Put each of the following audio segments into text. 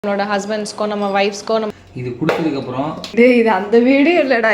நம்மளோட ஹஸ்பண்ட்ஸ்க்கோ நம்ம வைஃப்ஸ்க்கோ இது குடிச்சதுக்கப்புறம் இது அந்த வீடியோ இல்லைடா.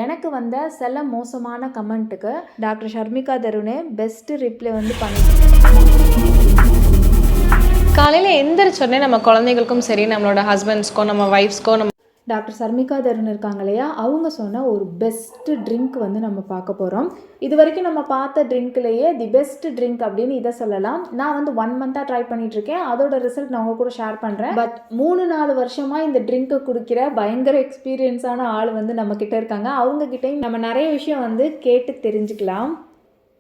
எனக்கு வந்த சில மோசமான கமெண்ட்டுக்கு டாக்டர் ஷர்மிகா தருணே பெஸ்ட்டு ரிப்ளை பண்ணிட்டு காலையில் எந்திரிச்சோடனே நம்ம குழந்தைகளுக்கும் சரி நம்மளோட ஹஸ்பண்ட்ஸ்க்கோ நம்ம வைஃப்ஸ்க்கோ டாக்டர் ஷர்மிகா தருண் இருக்காங்க இல்லையா, அவங்க சொன்ன ஒரு பெஸ்ட்டு ட்ரிங்க் நம்ம பார்க்க போகிறோம். இது வரைக்கும் நம்ம பார்த்த ட்ரிங்க்லேயே தி பெஸ்ட் ட்ரிங்க் அப்படின்னு இதை சொல்லலாம். நான் 1 மந்த்தாக ட்ரை பண்ணிகிட்ருக்கேன். அதோட ரிசல்ட் நான் உங்கள் கூட ஷேர் பண்ணுறேன். பட் 3-4 வருஷமாக இந்த ட்ரிங்க்கை குடிக்கிற பயங்கர எக்ஸ்பீரியன்ஸான ஆள் நம்மக்கிட்ட இருக்காங்க. அவங்கக்கிட்டையும் நம்ம நிறைய விஷயம் கேட்டு தெரிஞ்சுக்கலாம்.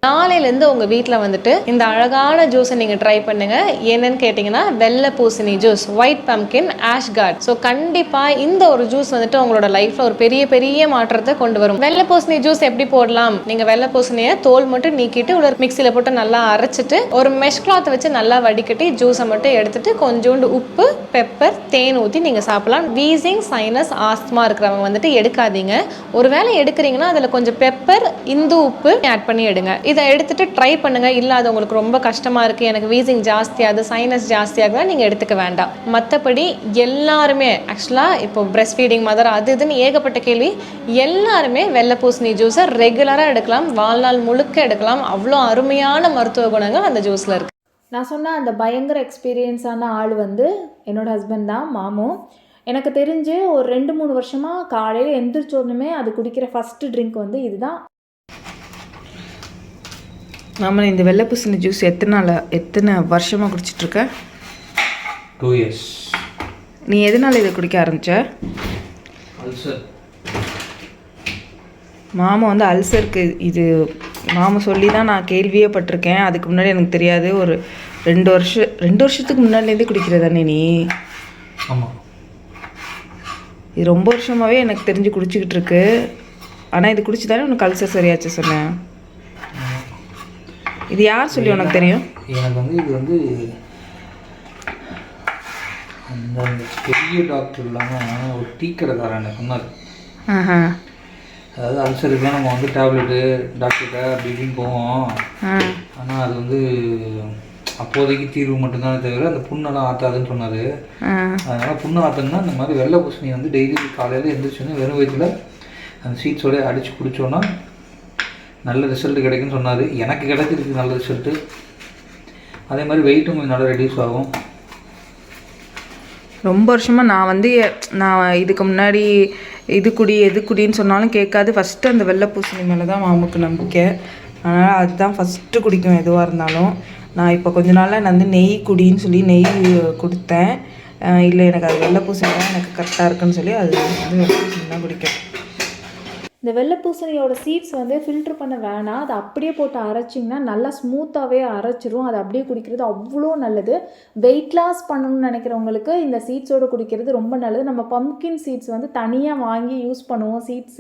நாளையிலேருந்து உங்கள் வீட்டில் இந்த அழகான ஜூஸை நீங்கள் ட்ரை பண்ணுங்கள். என்னன்னு கேட்டிங்கன்னா வெள்ளை பூசணி juice, white pumpkin, ash card. So கண்டிப்பாக இந்த ஒரு ஜூஸ் உங்களோட லைஃப்பில் ஒரு பெரிய பெரிய மாற்றத்தை கொண்டு வரும். வெள்ளை பூசணி ஜூஸ் எப்படி போடலாம்? நீங்கள் வெள்ளை பூசணியை தோல் மட்டும் நீக்கிட்டு உள்ள மிக்சியில் போட்டு நல்லா அரைச்சிட்டு ஒரு மெஷ் கிளாத் வச்சு நல்லா வடிகட்டி ஜூஸை மட்டும் எடுத்துட்டு கொஞ்சோண்டு உப்பு, பெப்பர், தேன் ஊற்றி நீங்கள் சாப்பிடலாம். வீசிங், சைனஸ், ஆஸ்துமா இருக்கிறவங்க எடுக்காதீங்க. ஒரு வேளை எடுக்கிறீங்கன்னா அதில் கொஞ்சம் பெப்பர், இந்து உப்பு ஆட் பண்ணி எடுங்க. இதை எடுத்துட்டு ட்ரை பண்ணுங்க. இல்லை அது உங்களுக்கு ரொம்ப கஷ்டமா இருக்கு, எனக்கு வீசிங் ஜாஸ்தியாகுது, சைனஸ் ஜாஸ்தியாகுதா, நீங்க எடுத்துக்க வேண்டாம். மற்றபடி எல்லாருமே ஆக்சுவலாக இப்போ பிரெஸ்ட் ஃபீடிங் மதர் அது இதுன்னு ஏகப்பட்ட கேள்வி, எல்லாருமே வெள்ளை பூசணி ஜூஸை ரெகுலராக எடுக்கலாம், வாழ்நாள் முழுக்க எடுக்கலாம். அவ்வளோ அருமையான மருத்துவ குணங்கள் அந்த ஜூஸில் இருக்கு. நான் சொன்ன அந்த பயங்கர எக்ஸ்பீரியன்ஸான ஆள் என்னோட ஹஸ்பண்ட் தான், மாமு. எனக்கு தெரிஞ்சு ஒரு 2-3 வருஷமாக காலையில் எந்திரிச்சோடனுமே அது குடிக்கிற ஃபஸ்ட்டு ட்ரிங்க் இதுதான். நம்ம இந்த வெள்ளை பூசணி ஜூஸ் எத்தனை வருஷமாக குடிச்சிட்ருக்க? 2 years. நீ எதனால் இதை குடிக்க ஆரம்பித்த? அல்சர். மாமா அல்சருக்கு இது மாமா சொல்லி தான் நான் கேள்வியே பட்டிருக்கேன். அதுக்கு முன்னாடி எனக்கு தெரியாது. ஒரு 2 வருஷத்துக்கு முன்னாடிலேருந்தே குடிக்கிறதானே நீ? ஆமாம். இது ரொம்ப வருஷமாகவே எனக்கு தெரிஞ்சு குடிச்சிக்கிட்டு இருக்கு. ஆனால் இது குடிச்சு தானே உனக்கு அல்சர் சரியாச்சு சொன்னேன். இது யார் சொல்லி உனக்கு தெரியும்? எனக்கு இது அந்த பெரிய டாக்டர் இல்லாமல் ஒரு டீ கடைக்காரன் எனக்கு சொன்னார். அதாவது அல்சருக்குலாம் நம்ம டேப்லெட்டு டாக்டர்கிட்ட அப்படி இப்படின்னு போவோம். ஆனால் அது அப்போதைக்கு தீர்வு மட்டும்தானே தவிர அந்த புண்ணெல்லாம் ஆற்றாதுன்னு சொன்னார். அதனால் புண்ணு ஆற்றணுன்னா இந்த மாதிரி வெள்ளை பூசணி டெய்லி காலையில் எழுந்திரிச்சோன்னே வெறும் வயிற்றில் அந்த சீட்ஸோட அடித்து குடித்தோன்னா நல்ல ரிசல்ட் கிடைக்குன்னு சொன்னார். எனக்கு கிடைச்சிருக்கு நல்ல ரிசல்ட்டு. அதே மாதிரி வெயிட்டும் கொஞ்சம் நல்லா ரெடியூஸ் ஆகும். ரொம்ப வருஷமாக நான் இதுக்கு முன்னாடி எது குடின்னு சொன்னாலும் கேட்காது. ஃபஸ்ட்டு அந்த வெள்ளை பூசணி மேலே தான் மாமுக்கு நம்பிக்கை. அதனால் அதுதான் ஃபஸ்ட்டு குடிக்கும் எதுவாக இருந்தாலும். நான் இப்போ கொஞ்ச நாளாக நான் நெய் குடின்னு சொல்லி நெய் கொடுத்தேன். இல்லை எனக்கு அது வெள்ளை பூசணி தான் எனக்கு கரெக்டாக இருக்குன்னு சொல்லி அது வெள்ளை பூசணி தான் குடிக்கும். இந்த வெள்ளை பூசணியோட சீட்ஸ் ஃபில்ட்ரு பண்ண வேணாம். அதை அப்படியே போட்டு அரைச்சிங்கன்னா நல்லா ஸ்மூத்தாகவே அரைச்சிரும். அதை அப்படியே குடிக்கிறது அவ்வளோ நல்லது. வெயிட் லாஸ் பண்ணணும்னு நினைக்கிறவங்களுக்கு இந்த சீட்ஸோடு குடிக்கிறது ரொம்ப நல்லது. நம்ம பம்கின் சீட்ஸ் தனியாக வாங்கி யூஸ் பண்ணுவோம், சீட்ஸ்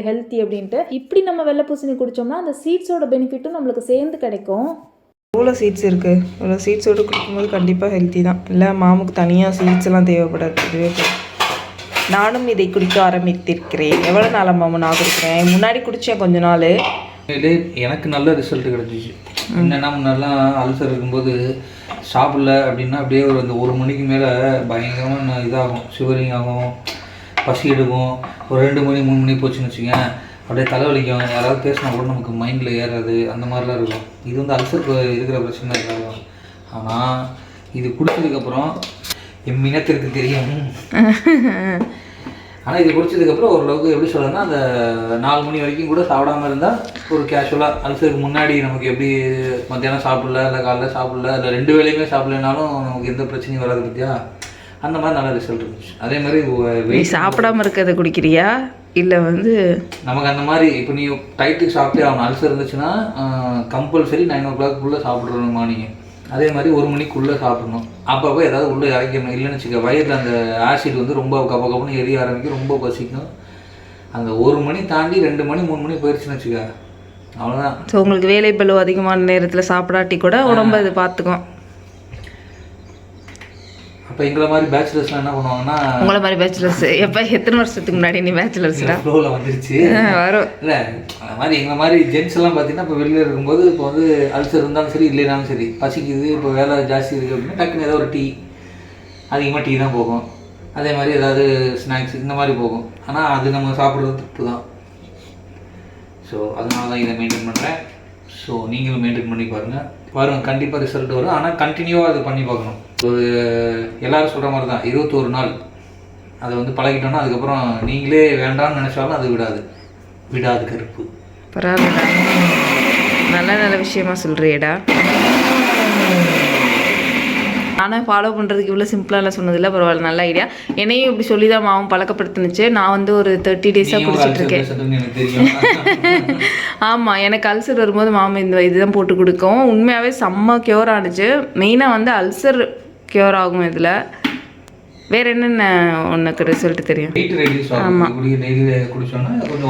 ஹெல்த்தி அப்படின்ட்டு. இப்படி நம்ம வெள்ளை பூசணி குடித்தோம்னா அந்த சீட்ஸோட பெனிஃபிட்டும் நம்மளுக்கு சேர்ந்து கிடைக்கும். எவ்வளோ சீட்ஸ் இருக்குது, இவ்வளோ சீட்ஸோடு குடிக்கும்போது கண்டிப்பாக ஹெல்த்தி தான். இல்லை மாமுக்கு தனியாக சீட்ஸ் எல்லாம் தேவைப்படாது. இதுவே நானும் இதை குடிக்க ஆரம்பித்திருக்கிறேன். எவ்வளோ நாளாக நான் குடிக்கிறேன். முன்னாடி குடித்தேன் கொஞ்ச நாள். எனக்கு நல்ல ரிசல்ட் கிடச்சிச்சு. என்னென்னா முன்னாடிலாம் அல்சர் இருக்கும்போது சாப்பிடல அப்படின்னா அப்படியே ஒரு 1 மணிக்கு மேலே பயங்கரமாக இதாகும், ஷுகரிங் ஆகும், பசி எடுக்கும். ஒரு 2 மணி 3 மணி போச்சுன்னு வச்சுக்கேன், அப்படியே தலைவலிக்கும். யாராவது பேசினா கூட நமக்கு மைண்டில் ஏறாது, அந்த மாதிரிலாம் இருக்கும். இது அல்சருக்கு இருக்கிற பிரச்சனை இருக்காது. ஆனால் இது குடிச்சதுக்கப்புறம் என் இனத்திற்கு தெரியும். ஆனால் இது குடிச்சதுக்கப்புறம் ஓரளவுக்கு எப்படி சொல்லணும்னா அந்த 4 மணி வரைக்கும் கூட சாப்பிடாமல் இருந்தால் ஒரு கேஷுவலாக அல்சருக்கு முன்னாடி நமக்கு எப்படி மத்தியானம் சாப்பிடல, இல்லை காலைல சாப்பிடல, இல்லை 2 வேளையுமே சாப்பிடலனாலும் நமக்கு எந்த பிரச்சனையும் வராது பற்றியா, அந்த மாதிரி நல்ல ரிசல்ட் இருந்துச்சு. அதே மாதிரி வெயிட் சாப்பிடாமல் இருக்கிறத குடிக்கிறியா இல்லை நமக்கு அந்த மாதிரி இப்போ நீ டைட்டுக்கு சாப்பிட்டே ஆகணும். அல்சர் இருந்துச்சுன்னா கம்பல்சரி 9 o'clock சாப்பிட்றணும் மார்னிங். அதே மாதிரி 1 மணிக்குள்ளே சாப்பிடணும். அப்பப்போ ஏதாவது உள்ளே இறக்கணும். இல்லைன்னு வச்சுக்க வயிறில் அந்த ஆசிட் ரொம்ப கப்பன்னு எரிய ஆரம்பிக்கும், ரொம்ப பசிக்கும். அந்த 1 மணி தாண்டி 2 மணி 3 மணி போயிடுச்சுன்னு வச்சுக்க, அவ்வளோதான். ஸோ உங்களுக்கு வேலை பளு அதிகமான நேரத்தில் சாப்பிடாட்டி கூட உடம்பு அது பார்த்துக்கும். அப்போ எங்களை மாதிரி பேச்சுலர்ஸ்லாம் என்ன பண்ணுவாங்கன்னா, உங்களை மாதிரி பேச்சுலர்ஸ் எப்போ எத்தனை வருஷத்துக்கு முன்னாடி நீ பேச்சுலர்ஸ்னா ஃப்ளோவில் வந்துருச்சு வரும். இல்லை அந்த மாதிரி எங்களை மாதிரி ஜென்ட்ஸ் எல்லாம் பார்த்தீங்கன்னா இப்போ வெளியில் இருக்கும்போது இப்போ அல்சர் இருந்தாலும் சரி இல்லைனாலும் சரி பசிக்குது, இப்போ வேலை ஜாஸ்தி இருக்குது அப்படின்னா டக்குன்னு ஏதோ ஒரு டீ அதிகமாக டீ தான் போகும். அதே மாதிரி ஏதாவது ஸ்நாக்ஸ் இந்த மாதிரி போகும். ஆனால் அது நம்ம சாப்பிட்றது தப்பு தான். ஸோ அதனால தான் இதை மெயின்டைன் பண்ணுறேன். ஸோ நீங்களும் மெயின்டைன் பண்ணி பாருங்கள் கண்டிப்பாக ரிசல்ட் வரும். ஆனால் கண்டினியூவாக அது பண்ணி பார்க்கணும். ஒரு எல்லோரும் சொல்கிற மாதிரி தான் 21 நாள் அதை வந்து பழகிட்டோன்னா அதுக்கப்புறம் நீங்களே வேண்டாம்னு நினச்சாலும் அது விடாது கருப்பு. பரவாயில்ல, நல்ல விஷயமா சொல்கிறியடா. நானும் ஃபாலோ பண்ணுறதுக்கு இவ்வளோ சிம்பிளாக சொன்னதில்லை. பரவாயில்ல, நல்ல ஐடியா. என்னையும் இப்படி சொல்லி தான் மாவும் பழக்கப்படுத்துனுச்சு. நான் வந்து ஒரு 30 டேஸாக குடிச்சிட்ருக்கேன். ஆமாம், எனக்கு அல்சர் வரும்போது மாமா இந்த இதுதான் போட்டு கொடுக்கும். உண்மையாகவே செம்ம க்யூர் ஆனிச்சு. மெயினாக வந்து அல்சர் க்யூர் ஆகும். இதில் வேறு என்னென்ன உனக்கு ரிசல்ட் தெரியும்? ஆமாம்,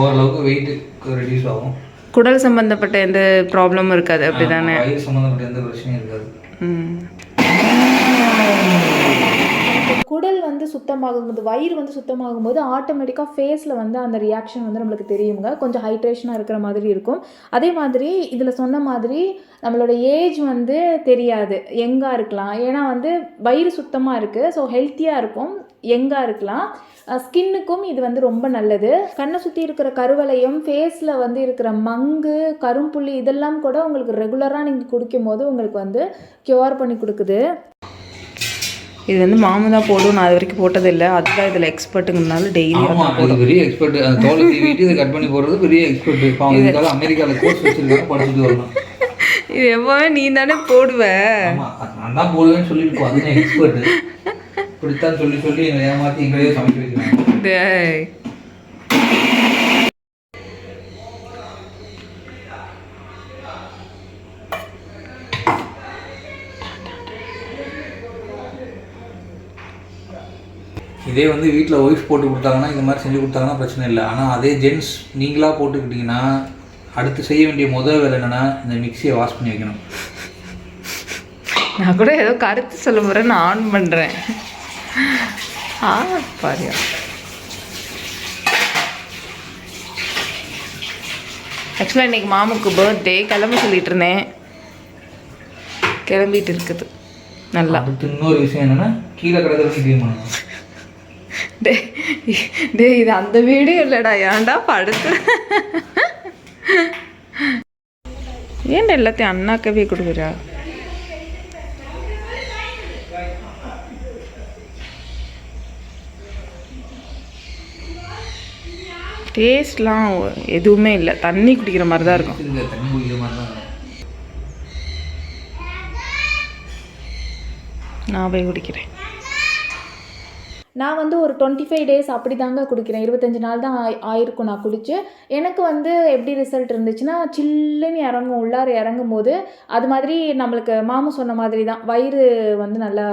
ஓரளவுக்கு வெயிட் ரெடியூஸ் ஆகும். குடல் சம்மந்தப்பட்ட எந்த ப்ராப்ளமும் இருக்காது, அப்படி தானே? சம்மந்தப்பட்ட எந்த பிரச்சனையும் இருக்காது. குடல் வந்து சுத்தமாகும்போது, வயிறு வந்து சுத்தமாகும்போது ஆட்டோமேட்டிக்காக ஃபேஸில் வந்து அந்த ரியாக்ஷன் வந்து நம்மளுக்கு தெரியுங்க. கொஞ்சம் ஹைட்ரேஷனாக இருக்கிற மாதிரி இருக்கும். அதே மாதிரி இதில் சொன்ன மாதிரி நம்மளோட ஏஜ் வந்து தெரியாது, யங்காக இருக்கலாம். ஏன்னா வந்து வயிறு சுத்தமாக இருக்குது, ஸோ ஹெல்த்தியாக இருக்கும், யங்காக இருக்கலாம். ஸ்கின்னுக்கும் இது வந்து ரொம்ப நல்லது. கண்ணை சுற்றி இருக்கிற கருவளையம், ஃபேஸில் வந்து இருக்கிற மங்கு, கரும்புள்ளி இதெல்லாம் கூட உங்களுக்கு ரெகுலராக நீங்கள் குடிக்கும் போது உங்களுக்கு வந்து க்யூர் பண்ணி கொடுக்குது. இது வந்து மாமா தான் போடும், நான் அது வரைக்கும் போட்டதில்லை. அதுதான் இதில் எக்ஸ்பர்ட்டுங்கிறதுனால டெய்லி பெரிய எக்ஸ்பர்ட். அந்த தோலை வீட்டு இதை கட் பண்ணி போடுறது பெரிய எக்ஸ்பர்ட். இப்போ அவங்க அமெரிக்காவில் கோர்ஸ் வச்சிருக்காங்க, படிச்சுட்டு வரணும். இது எப்போவே நீ தானே போடுவ. நான் தான் போடுவேன்னு சொல்லிட்டு அதுதான் எக்ஸ்பர்ட். இப்படித்தான் சொல்லி எங்களை ஏமாற்றி எங்களையே சமைக்க வைக்கிறாங்க. இதே வந்து வீட்டில் ஒய்ஃப் போட்டு கொடுத்தாங்கன்னா, இந்த மாதிரி செஞ்சு கொடுத்தாங்கன்னா பிரச்சனை இல்லை. ஆனால் அதே ஜென்ஸ் நீங்களாக போட்டுக்கிட்டிங்கன்னா அடுத்து செய்ய வேண்டிய முதல் வேலை என்னென்னா இந்த மிக்சியை வாஷ் பண்ணி வைக்கணும். நான் கூட ஏதோ கருத்து சொல்ல போகிறேன், நான் ஆன் பண்ணுறேன். பாரியா, ஆக்சுவலாக இன்றைக்கி மாமுக்கு பர்த்டே, கிளம்ப சொல்லிட்டு இருந்தேன், கிளம்பிட்டு இருக்குது. நல்லா இன்னொரு விஷயம் என்னென்னா கீழே கிடக்கிறது க்ளீன் பண்ணணும். டே இது அந்த வீடியோ இல்லைடா, ஏன்டா படுத்து ஏன்டா எல்லாத்தையும் அண்ணாக்கவே கொடுக்குறா? டேஸ்ட்லாம் எதுவுமே இல்லை, தண்ணி குடிக்கிற மாதிரி தான் இருக்கும். நான் போய் குடிக்கிறேன். நான் வந்து ஒரு 25 டேஸ் அப்படி தாங்க குடிக்கிறேன். 25 நாள் தான் ஆயிருக்கும் நான் குடிச்சு. எனக்கு வந்து எப்படி ரிசல்ட் இருந்துச்சுன்னா, சில்லுன்னு இறங்கும், உள்ளார இறங்கும் போது அது மாதிரி நம்மளுக்கு மாமா சொன்ன மாதிரி தான் வயிறு வந்து நல்லா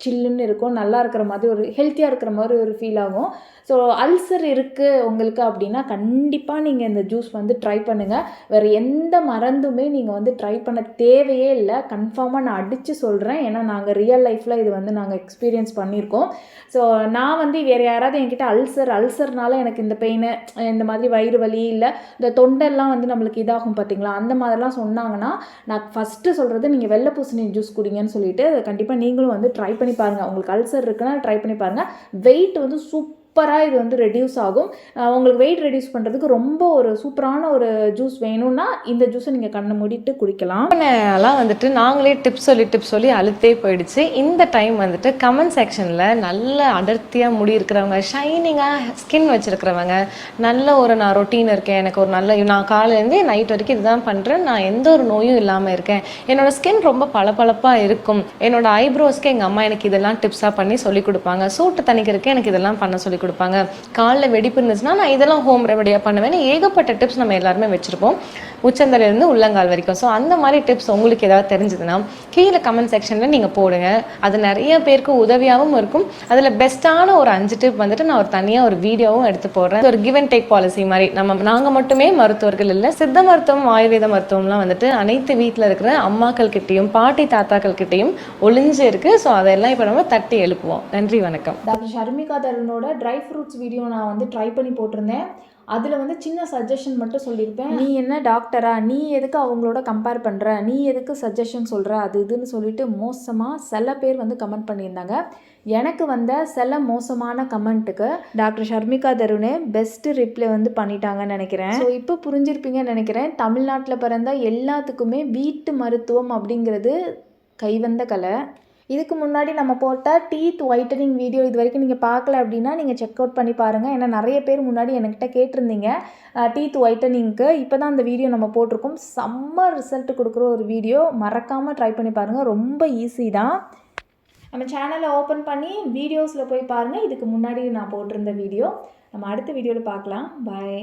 சில்லுன்னு இருக்கும், நல்லா இருக்கிற மாதிரி ஒரு ஹெல்த்தியாக இருக்கிற மாதிரி ஒரு ஃபீல் ஆகும். ஸோ அல்சர் இருக்குது உங்களுக்கு அப்படின்னா கண்டிப்பாக நீங்கள் இந்த ஜூஸ் வந்து ட்ரை பண்ணுங்கள். வேறு எந்த மருந்துமே நீங்கள் வந்து ட்ரை பண்ண தேவையே இல்லை. கன்ஃபார்மாக நான் அடித்து சொல்கிறேன், ஏன்னா நாங்கள் ரியல் லைஃப்பில் இது வந்து நாங்கள் எக்ஸ்பீரியன்ஸ் பண்ணியிருக்கோம். ஸோ நான் வந்து வேறு யாராவது என்கிட்ட அல்சர்னால எனக்கு இந்த பெயின், இந்த மாதிரி வயிறு வலி, இல்லை இந்த தொண்டெல்லாம் வந்து நம்மளுக்கு இதாகும் பார்த்தீங்களா, அந்த மாதிரிலாம் சொன்னாங்கன்னா நான் ஃபஸ்ட்டு சொல்கிறது நீங்கள் வெள்ளை பூசணி ஜூஸ் குடிங்கன்னு சொல்லிட்டு கண்டிப்பாக நீங்களும் வந்து ட்ரை பண்ணி பாருங்கள். உங்களுக்கு அல்சர் இருக்குன்னா ட்ரை பண்ணி பாருங்கள். வெயிட் வந்து சூப்பராக இது வந்து ரெடியூஸ் ஆகும். உங்களுக்கு வெயிட் ரெடியூஸ் பண்ணுறதுக்கு ரொம்ப ஒரு சூப்பரான ஒரு ஜூஸ் வேணும்னா இந்த ஜூஸை நீங்கள் கண்ணை மூடிட்டு குடிக்கலாம். எல்லாம் வந்துட்டு நாங்களே டிப்ஸ் சொல்லி அழுத்தே போயிடுச்சு. இந்த டைம் வந்துட்டு கமெண்ட் செக்ஷனில் நல்ல அடர்த்தியாக முடி இருக்கிறவங்க, ஷைனிங்காக ஸ்கின் வச்சுருக்கிறவங்க, நல்ல ஒரு நான் ரொட்டீன் இருக்கேன், எனக்கு ஒரு நல்ல நான் காலையிலேருந்து நைட் வரைக்கும் இதுதான் பண்ணுறேன், நான் எந்த ஒரு நோயும் இல்லாமல் இருக்கேன், என்னோடய ஸ்கின் ரொம்ப பளபளப்பாக இருக்கும், என்னோடய ஐப்ரோஸ்க்கு எங்கள் அம்மா எனக்கு இதெல்லாம் டிப்ஸாக பண்ணி சொல்லிக் கொடுப்பாங்க, சூட்டு தணிக்கிறதுக்கு எனக்கு இதெல்லாம் பண்ண சொல்லி கொடுப்பாங்க, காலில் வெடிப்பு இருந்துச்சுன்னா நான் இதெல்லாம் ஹோம் ரெமடியாக பண்ணுவேன். ஏகப்பட்ட டிப்ஸ் நம்ம எல்லாருமே வச்சுருப்போம், உச்சந்தலையிலேருந்து உள்ளங்கால் வரைக்கும். ஸோ அந்த மாதிரி டிப்ஸ் உங்களுக்கு ஏதாவது தெரிஞ்சதுன்னா கீழே கமெண்ட் செக்ஷனில் நீங்கள் போடுங்க. அது நிறைய பேருக்கு உதவியாகவும் இருக்கும். அதில் பெஸ்ட்டான ஒரு 5 டிப் வந்துட்டு நான் ஒரு தனியாக ஒரு வீடியோவும் எடுத்து போடுறேன். ஒரு கிவ் அண்ட் டேக் பாலிசி மாதிரி நாங்கள் மட்டுமே மருத்துவர்கள் இல்லை, சித்த மருத்துவம், ஆயுர்வேத மருத்துவம்லாம் வந்துட்டு அனைத்து வீட்டில் இருக்கிற அம்மாக்கள் கிட்டேயும் பாட்டி தாத்தாக்கள் கிட்டேயும் ஒளிஞ்சு இருக்குது. ஸோ அதெல்லாம் இப்போ நம்ம தட்டி எழுப்புவோம். நன்றி, வணக்கம். டாக்டர் ஷர்மிகா தருனோட ட்ரை ஃப்ரூட்ஸ் வீடியோ நான் வந்து ட்ரை பண்ணி போட்டிருந்தேன். அதில் வந்து சின்ன சஜஷன் மட்டும் சொல்லியிருப்பேன். நீ என்ன டாக்டரா, நீ எதுக்கு அவங்களோட கம்பேர் பண்ணுற, நீ எதுக்கு சஜஷன் சொல்கிற, அது இதுன்னு சொல்லிட்டு மோசமாக சில பேர் வந்து கமெண்ட் பண்ணியிருந்தாங்க. எனக்கு வந்த சில மோசமான கமெண்ட்டுக்கு டாக்டர் ஷர்மிகா தருணே பெஸ்ட்டு ரிப்ளை வந்து பண்ணிட்டாங்கன்னு நினைக்கிறேன். ஸோ இப்போ புரிஞ்சிருப்பீங்கன்னு நினைக்கிறேன். தமிழ்நாட்டில் பிறந்த எல்லாத்துக்குமே வீட்டு மருத்துவம் அப்படிங்கிறது கைவந்த கலை. இதுக்கு முன்னாடி நம்ம போட்ட டீத் ஒயிட்டனிங் வீடியோ இது வரைக்கும் நீங்கள் பார்க்கல அப்படின்னா நீங்கள் செக் அவுட் பண்ணி பாருங்கள். ஏன்னா நிறைய பேர் முன்னாடி என்கிட்ட கேட்டிருந்தீங்க டீத் ஒயிட்டனிங்க்கு. இப்போ தான் அந்த வீடியோ நம்ம போட்டிருக்கோம். செம்ம ரிசல்ட் கொடுக்குற ஒரு வீடியோ, மறக்காமல் ட்ரை பண்ணி பாருங்கள். ரொம்ப ஈஸி தான். நம்ம சேனலை ஓப்பன் பண்ணி வீடியோஸில் போய் பாருங்கள். இதுக்கு முன்னாடி நான் போட்டிருந்த வீடியோ. நம்ம அடுத்த வீடியோவில் பார்க்கலாம். பாய்.